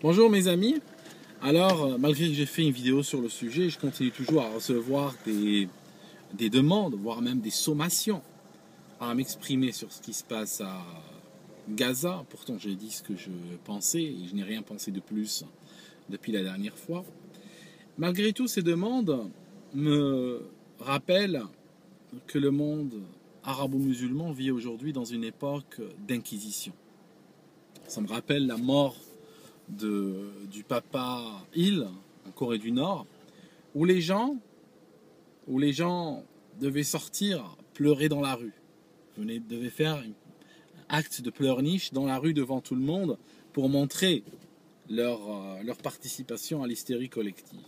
Bonjour mes amis, alors malgré que j'ai fait une vidéo sur le sujet, je continue toujours à recevoir des demandes, voire même des sommations à m'exprimer sur ce qui se passe à Gaza. Pourtant j'ai dit ce que je pensais et je n'ai rien pensé de plus depuis la dernière fois. Malgré tout, ces demandes me rappellent que le monde arabo-musulman vit aujourd'hui dans une époque d'inquisition. Ça me rappelle la mort du papa Hill en Corée du Nord, où les gens devaient sortir pleurer dans la rue, devaient faire un acte de pleurniche dans la rue devant tout le monde pour montrer leur participation à l'hystérie collective.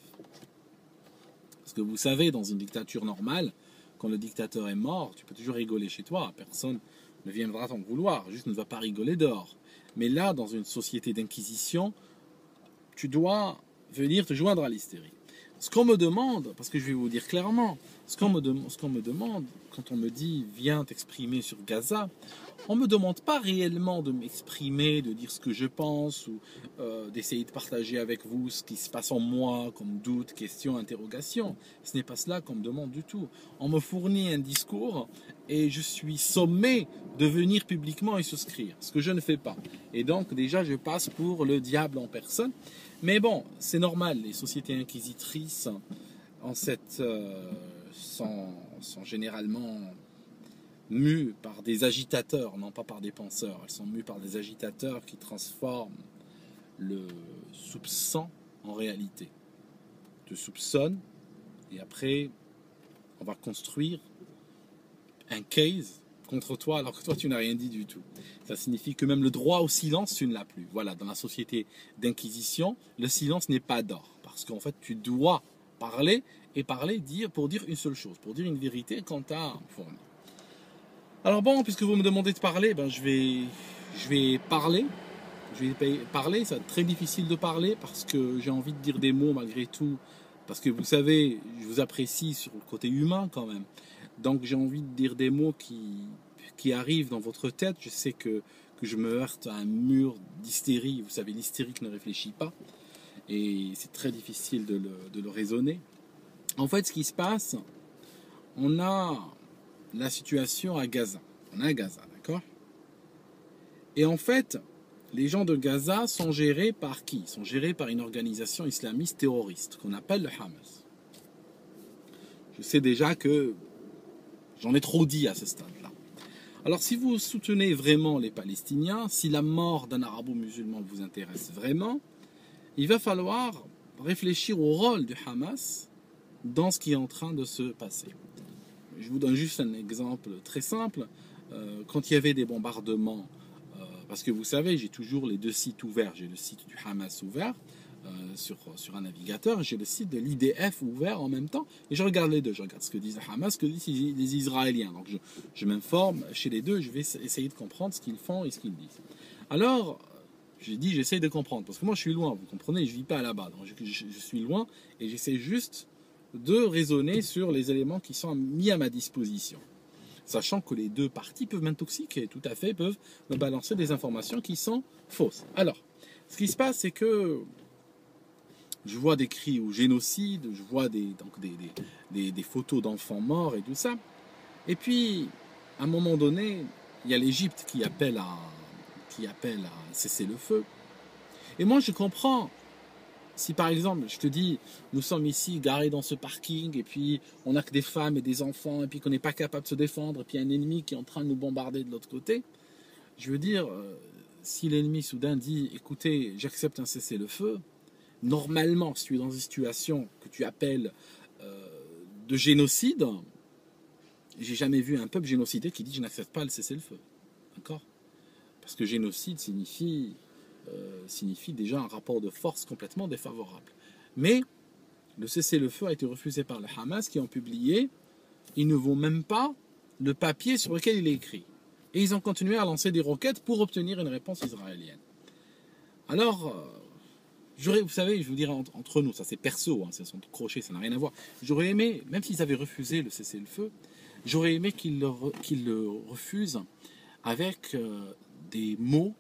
Parce que vous savez, dans une dictature normale, quand le dictateur est mort, tu peux toujours rigoler chez toi, personne ne viendra t'en vouloir, juste ne va pas rigoler dehors. Mais là, dans une société d'inquisition, tu dois venir te joindre à l'hystérie. Ce qu'on me demande, parce que je vais vous dire clairement, ce qu'on me demande, quand on me dit « viens t'exprimer sur Gaza », on ne me demande pas réellement de m'exprimer, de dire ce que je pense, ou d'essayer de partager avec vous ce qui se passe en moi, comme doute, question, interrogation. Ce n'est pas cela qu'on me demande du tout. On me fournit un discours et je suis sommé de venir publiquement y souscrire, ce que je ne fais pas. Et donc déjà je passe pour le diable en personne. Mais bon, c'est normal, les sociétés inquisitrices sont généralement mues par des agitateurs, non pas par des penseurs. Elles sont mues par des agitateurs qui transforment le soupçon en réalité. Tu soupçonnes et après on va construire un case contre toi alors que toi tu n'as rien dit du tout. Ça signifie que même le droit au silence tu ne l'as plus. Voilà, dans la société d'inquisition, le silence n'est pas d'or parce qu'en fait tu dois parler et parler pour dire une seule chose, pour dire une vérité quant à fournir. Alors bon, puisque vous me demandez de parler, ben je vais parler. Je vais parler, c'est très difficile de parler parce que j'ai envie de dire des mots malgré tout, parce que vous savez, je vous apprécie sur le côté humain quand même. Donc j'ai envie de dire des mots qui arrivent dans votre tête. Je sais que je me heurte à un mur d'hystérie. Vous savez, l'hystérique ne réfléchit pas. Et c'est très difficile de le raisonner. En fait, ce qui se passe, on a la situation à Gaza. On a Gaza, d'accord? Et en fait, les gens de Gaza sont gérés par qui? Ils sont gérés par une organisation islamiste terroriste qu'on appelle le Hamas. Je sais déjà que j'en ai trop dit à ce stade-là. Alors si vous soutenez vraiment les Palestiniens, si la mort d'un arabo-musulman vous intéresse vraiment, il va falloir réfléchir au rôle du Hamas dans ce qui est en train de se passer. Je vous donne juste un exemple très simple. Quand il y avait des bombardements, parce que vous savez, j'ai toujours les deux sites ouverts. J'ai le site du Hamas ouvert sur un navigateur, j'ai le site de l'IDF ouvert en même temps, et je regarde les deux. Je regarde ce que disent le Hamas, ce que disent les Israéliens. Donc je m'informe chez les deux, je vais essayer de comprendre ce qu'ils font et ce qu'ils disent. Alors, j'ai dit, j'essaye de comprendre, parce que moi je suis loin, vous comprenez, je ne vis pas là-bas, donc je suis loin, et j'essaie juste de raisonner sur les éléments qui sont mis à ma disposition. Sachant que les deux parties peuvent m'intoxiquer, tout à fait, peuvent me balancer des informations qui sont fausses. Alors, ce qui se passe, c'est que je vois des cris au génocide, je vois des photos d'enfants morts et tout ça. Et puis, à un moment donné, il y a l'Égypte qui appelle à cesser le feu. Et moi, je comprends. Si par exemple, je te dis, nous sommes ici garés dans ce parking, et puis on n'a que des femmes et des enfants, et puis qu'on n'est pas capable de se défendre, et puis il y a un ennemi qui est en train de nous bombarder de l'autre côté, je veux dire, si l'ennemi soudain dit, écoutez, j'accepte un cessez-le-feu, normalement, si tu es dans une situation que tu appelles de génocide, j'ai jamais vu un peuple génocidé qui dit, je n'accepte pas le cessez-le-feu. D'accord? Parce que génocide signifie déjà un rapport de force complètement défavorable. Mais le cessez-le-feu a été refusé par le Hamas qui ont publié, il ne vaut même pas le papier sur lequel il est écrit. Et ils ont continué à lancer des roquettes pour obtenir une réponse israélienne. Alors, vous savez, je vous dirais entre nous, ça c'est perso, hein, ça sont crochets, ça n'a rien à voir. J'aurais aimé, même s'ils avaient refusé le cessez-le-feu, j'aurais aimé qu'ils le refusent avec des mots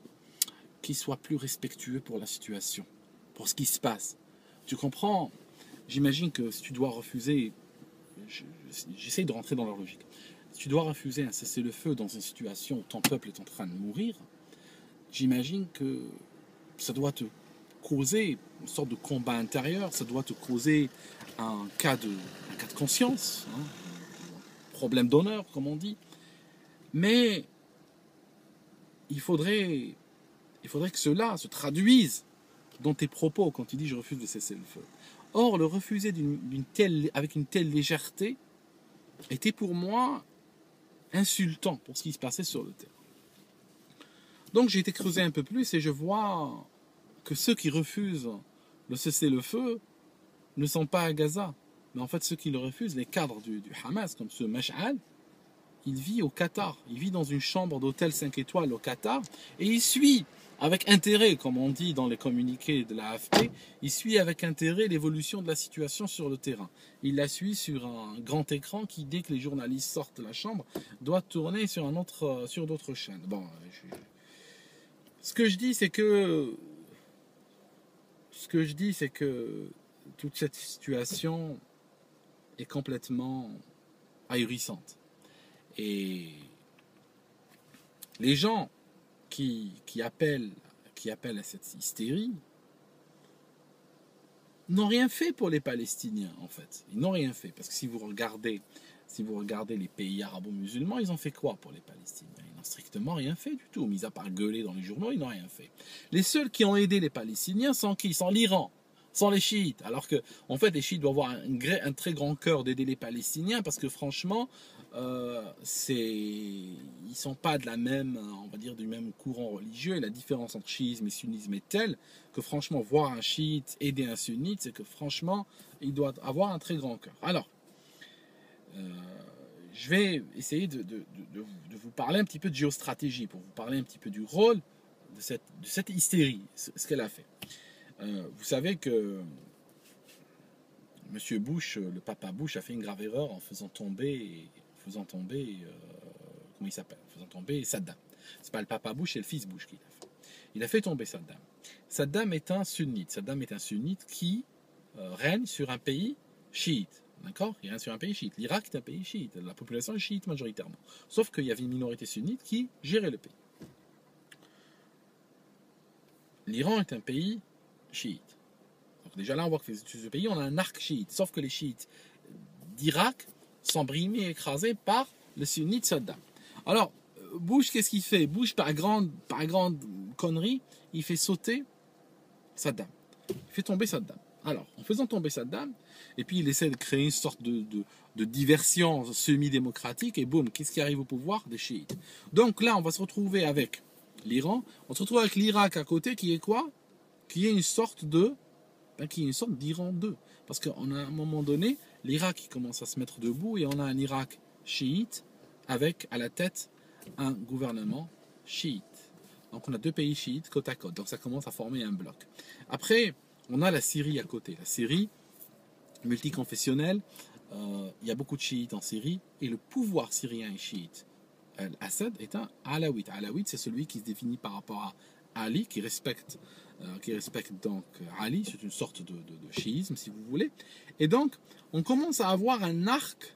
qui soient plus respectueux pour la situation. pour ce qui se passe. Tu comprends? J'imagine que si tu dois refuser, j'essaye de rentrer dans leur logique, si tu dois refuser un cessez-le-feu dans une situation où ton peuple est en train de mourir, j'imagine que ça doit te causer une sorte de combat intérieur, ça doit te causer un cas de conscience, hein, problème d'honneur, comme on dit. Mais il faudrait que cela se traduise dans tes propos quand tu dis je refuse de cesser le feu. Or, le refuser avec une telle légèreté était pour moi insultant pour ce qui se passait sur le terrain. Donc j'ai été creuser un peu plus et je vois que ceux qui refusent le cessez-le-feu ne sont pas à Gaza. Mais en fait, ceux qui le refusent, les cadres du Hamas, comme ce Mash'al, il vit au Qatar. Il vit dans une chambre d'hôtel 5 étoiles au Qatar et il suit avec intérêt, comme on dit dans les communiqués de la AFP, il suit avec intérêt l'évolution de la situation sur le terrain. Il la suit sur un grand écran qui, dès que les journalistes sortent de la chambre, doit tourner sur d'autres chaînes. Bon, ce que je dis, c'est que toute cette situation est complètement ahurissante. Et les gens qui appellent à cette hystérie n'ont rien fait pour les Palestiniens, en fait. Ils n'ont rien fait. Parce que si vous regardez les pays arabo-musulmans, ils ont fait quoi pour les Palestiniens? Ils n'ont strictement rien fait du tout. Mis à part gueuler dans les journaux, ils n'ont rien fait. Les seuls qui ont aidé les Palestiniens sont qui? Sont l'Iran, sont les chiites. Alors que, en fait, les chiites doivent avoir un très grand cœur d'aider les Palestiniens parce que, franchement, ils sont pas de la même, on va dire, du même courant religieux, et la différence entre chiisme et sunnisme est telle que franchement voir un chiite aider un sunnite, c'est que franchement il doit avoir un très grand cœur. Alors je vais essayer de vous parler un petit peu de géostratégie, pour vous parler un petit peu du rôle de cette hystérie, ce qu'elle a fait. Vous savez que Monsieur Bush, le papa Bush, a fait une grave erreur en faisant tomber comment il s'appelle, en faisant tomber Saddam. C'est pas le papa Bush, c'est le fils Bush qui l'a fait. Il a fait tomber Saddam. Saddam est un sunnite. Saddam est un sunnite qui règne sur un pays chiite. D'accord? Il règne sur un pays chiite. L'Irak est un pays chiite. La population est chiite majoritairement. Sauf qu'il y avait une minorité sunnite qui gérait le pays. L'Iran est un pays chiite. Donc déjà là, on voit que sur ce pays, on a un arc chiite. Sauf que les chiites d'Irak sont brimés et écrasés par le sunnite Saddam. Alors, Bush, qu'est-ce qu'il fait? Bush, par grande connerie, il fait sauter Saddam. Il fait tomber Saddam. Alors, en faisant tomber Saddam, et puis il essaie de créer une sorte de diversion semi-démocratique, et boum, qu'est-ce qui arrive au pouvoir? Des chiites. Donc là, on va se retrouver avec l'Iran, on se retrouve avec l'Irak à côté, qui est quoi? Qui est une sorte d'Iran 2. Parce qu'à un moment donné, l'Irak qui commence à se mettre debout et on a un Irak chiite avec à la tête un gouvernement chiite. Donc on a deux pays chiites côte à côte. Donc ça commence à former un bloc. Après, on a la Syrie à côté. La Syrie, multiconfessionnelle, il y a beaucoup de chiites en Syrie et le pouvoir syrien est chiite. Assad est un alawite. Alawite, c'est celui qui se définit par rapport à Ali, qui respecte donc Ali, c'est une sorte de chiisme si vous voulez. Et donc, on commence à avoir un arc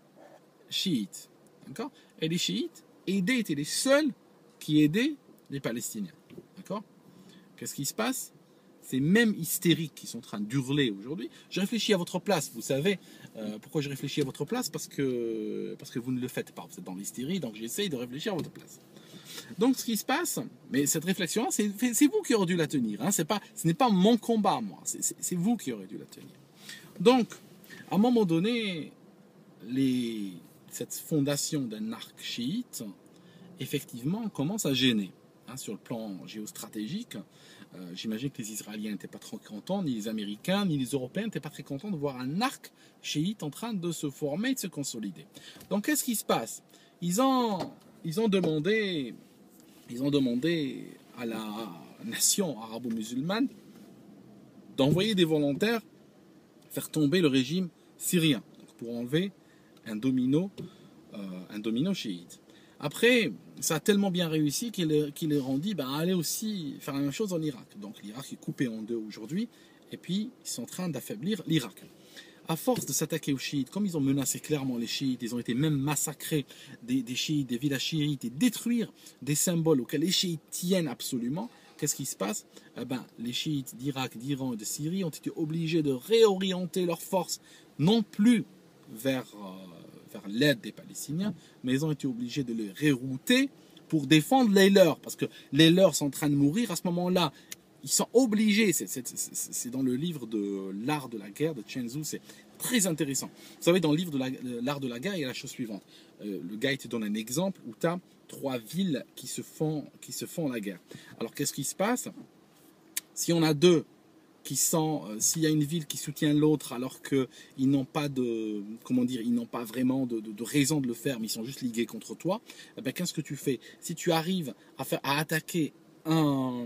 chiite. D'accord? Et les chiites étaient les seuls qui aidaient les Palestiniens. D'accord? Qu'est-ce qui se passe? Ces mêmes hystériques qui sont en train d'hurler aujourd'hui. Je réfléchis à votre place, vous savez. Pourquoi je réfléchis à votre place? Parce que vous ne le faites pas. Vous êtes dans l'hystérie, donc j'essaye de réfléchir à votre place. Donc ce qui se passe, mais cette réflexion, c'est vous qui aurez dû la tenir. Hein, ce n'est pas mon combat, moi. C'est vous qui aurez dû la tenir. Donc, à un moment donné, cette fondation d'un arc chiite, effectivement, commence à gêner. Hein, sur le plan géostratégique, j'imagine que les Israéliens n'étaient pas trop contents, ni les Américains, ni les Européens n'étaient pas très contents de voir un arc chiite en train de se former et de se consolider. Donc, qu'est-ce qui se passe? Ils ont demandé à la nation arabo-musulmane d'envoyer des volontaires faire tomber le régime syrien, donc pour enlever un domino chiite. Après, ça a tellement bien réussi qu'ils leur ont dit, ben, allez aussi faire la même chose en Irak. Donc l'Irak est coupé en deux aujourd'hui, et puis ils sont en train d'affaiblir l'Irak. À force de s'attaquer aux chiites, comme ils ont menacé clairement les chiites, ils ont été même massacrés des chiites, des villages chiites, et détruire des symboles auxquels les chiites tiennent absolument. Qu'est-ce qui se passe? Eh ben, les chiites d'Irak, d'Iran et de Syrie ont été obligés de réorienter leurs forces, non plus vers l'aide des Palestiniens, mais ils ont été obligés de les rerouter pour défendre les leurs, parce que les leurs sont en train de mourir à ce moment-là. Ils sont obligés, c'est dans le livre de l'art de la guerre de Chen Tzu, c'est très intéressant. Vous savez, dans le livre de l'art de la guerre, il y a la chose suivante. Le gars, il te donne un exemple où tu as 3 villes qui se font la guerre. Alors, qu'est-ce qui se passe? Si on a deux qui sont, s'il y a une ville qui soutient l'autre alors qu'ils n'ont pas de, comment dire, ils n'ont pas vraiment de raison de le faire, mais ils sont juste ligués contre toi, eh ben, qu'est-ce que tu fais? Si tu arrives à attaquer un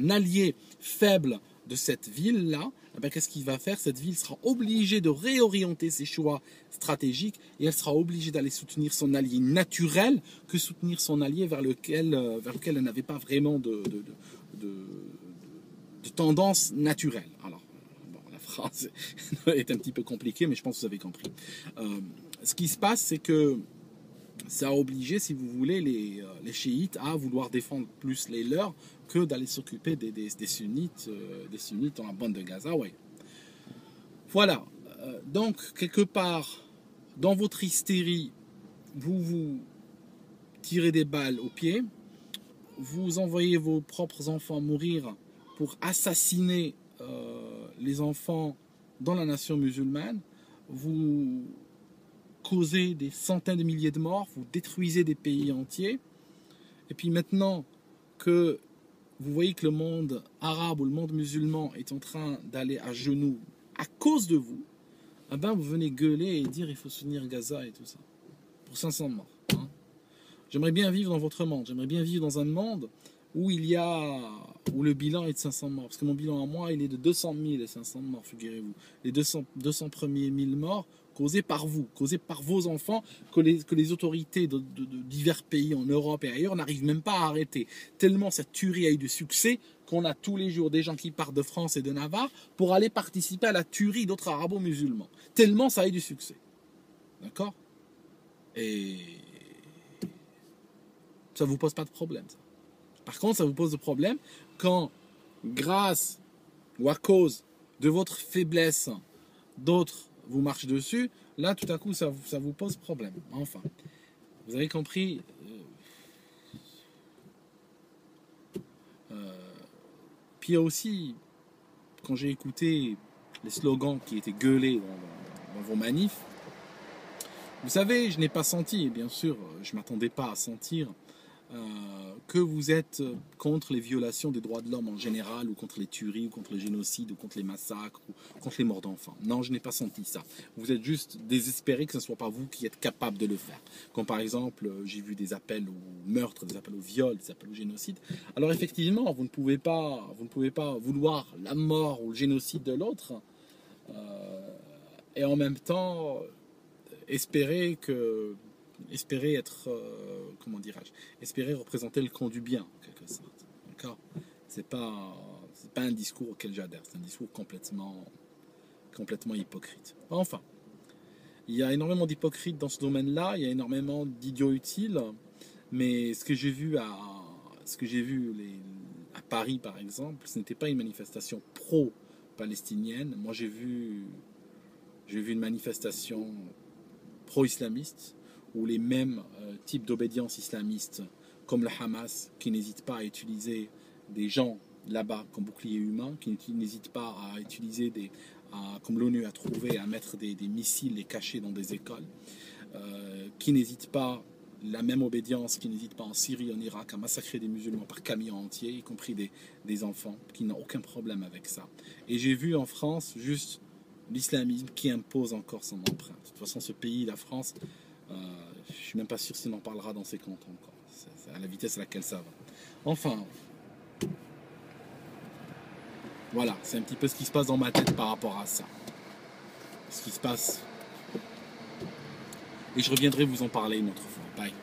allié faible de cette ville-là, eh ben, qu'est-ce qu'il va faire? Cette ville sera obligée de réorienter ses choix stratégiques et elle sera obligée d'aller soutenir son allié naturel que soutenir son allié vers lequel elle n'avait pas vraiment de tendance naturelle. Alors, bon, la phrase est un petit peu compliquée, mais je pense que vous avez compris. Ce qui se passe, c'est que ça a obligé, si vous voulez, les chiites à vouloir défendre plus les leurs que d'aller s'occuper des sunnites dans la bande de Gaza. Ouais. Voilà. Donc, quelque part, dans votre hystérie, vous tirez des balles au pied, vous envoyez vos propres enfants mourir pour assassiner les enfants dans la nation musulmane, vous causez des centaines de milliers de morts, vous détruisez des pays entiers, et puis maintenant que vous voyez que le monde arabe ou le monde musulman est en train d'aller à genoux à cause de vous, eh ben vous venez gueuler et dire il faut soutenir Gaza et tout ça, pour 500 morts. Hein. J'aimerais bien vivre dans votre monde, j'aimerais bien vivre dans un monde où le bilan est de 500 morts. Parce que mon bilan à moi, il est de 200 000 et 500 morts, figurez-vous. Les 200 premiers 1000 morts causés par vous, causés par vos enfants, que les autorités de divers pays en Europe et ailleurs n'arrivent même pas à arrêter. Tellement cette tuerie a eu de succès qu'on a tous les jours des gens qui partent de France et de Navarre pour aller participer à la tuerie d'autres arabo-musulmans. Tellement ça a eu du succès. D'accord? Et ça ne vous pose pas de problème, ça. Par contre, ça vous pose de problème quand, grâce ou à cause de votre faiblesse, d'autres vous marchent dessus. Là, tout à coup, ça vous pose problème. Enfin, vous avez compris. Puis il y a aussi, quand j'ai écouté les slogans qui étaient gueulés dans vos manifs, vous savez, je n'ai pas senti, bien sûr, je ne m'attendais pas à sentir que vous êtes contre les violations des droits de l'homme en général, ou contre les tueries, ou contre le génocide, ou contre les massacres, ou contre les morts d'enfants. Non, je n'ai pas senti ça. Vous êtes juste désespéré que ce ne soit pas vous qui êtes capable de le faire. Comme par exemple, j'ai vu des appels au meurtre, des appels au viol, des appels au génocide. Alors effectivement, vous ne pouvez pas vouloir la mort ou le génocide de l'autre, et en même temps espérer être, comment dirais-je, espérer représenter le camp du bien, en quelque sorte. D'accord ? C'est pas un discours auquel j'adhère, c'est un discours complètement hypocrite. Enfin, il y a énormément d'hypocrites dans ce domaine-là, il y a énormément d'idiots utiles, mais ce que j'ai vu à Paris, par exemple, ce n'était pas une manifestation pro-palestinienne. Moi, j'ai vu une manifestation pro-islamiste, où les mêmes types d'obédience islamiste, comme le Hamas, qui n'hésitent pas à utiliser des gens là-bas comme bouclier humain, qui n'hésitent pas à utiliser comme l'ONU a trouvé, à mettre des missiles les cacher dans des écoles, qui n'hésitent pas, la même obédience, qui n'hésite pas en Syrie, en Irak, à massacrer des musulmans par camions entiers, y compris des enfants, qui n'ont aucun problème avec ça. Et j'ai vu en France juste l'islamisme qui impose encore son empreinte. De toute façon, ce pays, la France, je ne suis même pas sûr si on en parlera dans ces cantons encore. C'est à la vitesse à laquelle ça va. Enfin, voilà, c'est un petit peu ce qui se passe dans ma tête par rapport à ça. Ce qui se passe. Et je reviendrai vous en parler une autre fois. Bye.